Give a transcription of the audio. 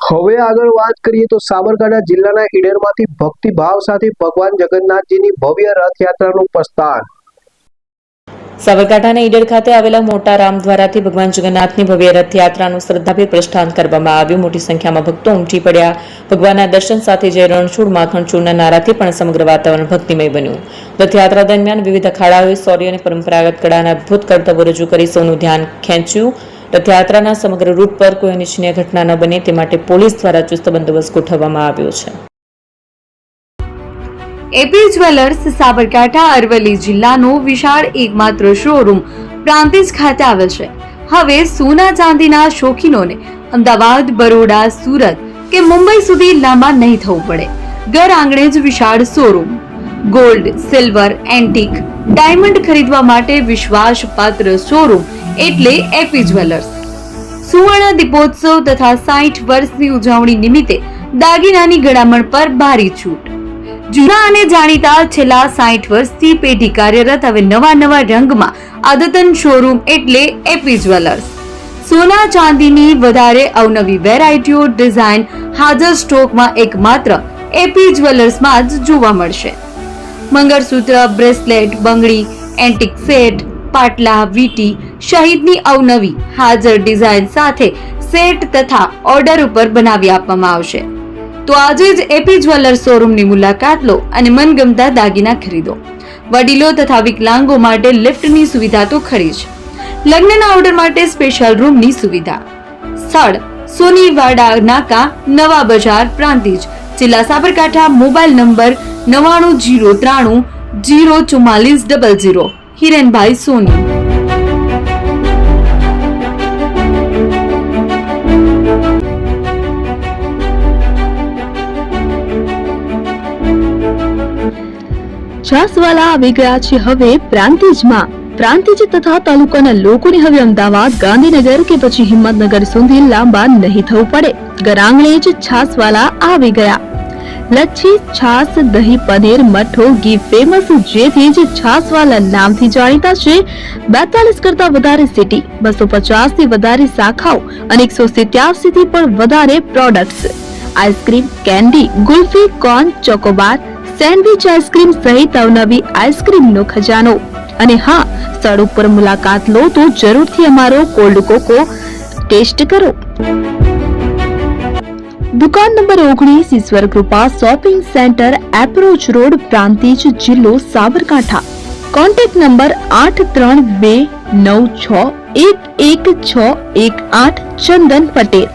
હવે આગળ વાત કરીએ તો સાબરકાંઠા જિલ્લાના ઈડરમાંથી ભક્તિભાવ સાથે ભગવાન જગન્નાથજીની ભવ્ય રથયાત્રાનું પ્રસ્થાન। સાબરકાંઠાના ઈડર ખાતે આવેલા મોટા રામદ્વારાથી ભગવાન જગન્નાથની ભવ્ય રથયાત્રાનું શ્રદ્ધાભેર પ્રસ્થાન કરવામાં આવ્યું। મોટી સંખ્યામાં ભક્તો ઉમટી પડ્યા। ભગવાનના દર્શન સાથે જય રણછોડ માખણચોરના નારાથી પણ સમગ્ર વાતાવરણ ભક્તિમય બન્યું। રથયાત્રા દરમિયાન વિવિધ અખાડાઓએ શૌર્ય અને પરંપરાગત કળાના અદ્ભુત કરતબો રજૂ કરી સૌનું ધ્યાન ખેંચ્યું। રથયાત્રાના સમગ્ર રૂટ પર કોઈ અનિચ્છનીય ઘટના ન બને તે માટે પોલીસ દ્વારા ચુસ્ત બંદોબસ્ત ગોઠવવામાં આવ્યો છે। એપી જ્વેલર્સ સાબરકાંઠા અરવલ્લી જિલ્લાનો વિશાળ એકમાત્ર શોરૂમ પ્રાંતિજ ખાતે આવેલ છે। હવે સોના ચાંદીના શોખીનોને અમદાવાદ, બરોડા, સુરત કે મુંબઈ સુધી લાંબા નહીં થવું પડે। ઘર આંગણે જ વિશાળ showroom. Gold, silver, antique, diamond ખરીદવા માટે વિશ્વાસપાત્ર શોરૂમ એટલે એપી જ્વેલર્સ। સુવર્ણ દીપોત્સવ તથા 60 વર્ષની ઉજવણી નિમિત્તે દાગીનાની ગળામણ પર ભારી છૂટ। જૂના અને જાણીતા છેલ્લા 60 વર્ષથી પેઢી કાર્યરત હવે નવા રંગમાં અદ્યતન શોરૂમ એટલે એપી જ્વેલર્સ। સોના ચાંદીની વધારે અવનવી વેરાયટીઓ, ડિઝાઇન હાજર સ્ટોકમાં એકમાત્ર એપી જ્વેલર્સમાં જ જોવા મળશે। મંગળસૂત્ર, બ્રેસલેટ, બંગડી, એન્ટિક સેટ, પાટલા, વીટી સહિતની અવનવી હાજર ડિઝાઇન સાથે સેટ તથા ઓર્ડર ઉપર બનાવી આપવામાં આવશે। તો આજે જ એપી જ્વેલર્સ શોરૂમની મુલાકાત લો અને મનગમતા દાગીના ખરીદો। વડીલો તથા વિકલાંગો માટે લિફ્ટની સુવિધા તો ખરી જ। લગ્નના ઓર્ડર માટે સ્પેશિયલ રૂમની સુવિધા। સ્થળ સોનીવાડા નાકા, નવા બજાર, પ્રાંતિજ, જિલ્લા સાબરકાંઠા। Mobile number 9903 04400। હિરેનભાઈ સોની। છાસવાલા આવી ગયા છે હવે પ્રાંતિજમાં। પ્રાંતિજ તથા તાલુકાના લોકોને હવે અમદાવાદ, ગાંધીનગર કે પછી હિંમતનગર સુધી લાંબા નહીં થવું પડે। ઘર આંગણે જ છાસવાલા આવી ગયા। લચ્છી, છાસ, દહીં, પનીર, મઠો, ઘી ફેમસ, જેથી જ છાસવાલા નામથી જાણીતા છે। 42 કરતા વધારે સિટી, 250 થી વધારે શાખાઓ અને 187 થી પણ વધારે products. Ice cream, candy, kulfi, corn, Chocobar, sandwich ice cream સહિત અવનવી આઈસ્ક્રીમનો ખજાનો। અને હા, સ્થળ ઉપર મુલાકાત લો તો જરૂરથી અમારો કોલ્ડ કોકો ટેસ્ટ કરો। દુકાન number 19, Ishwar Krupa shopping centre, approach road, Prantij, જિલ્લો સાબરકાંઠા। Contact number 8329611618 Chandan Patel.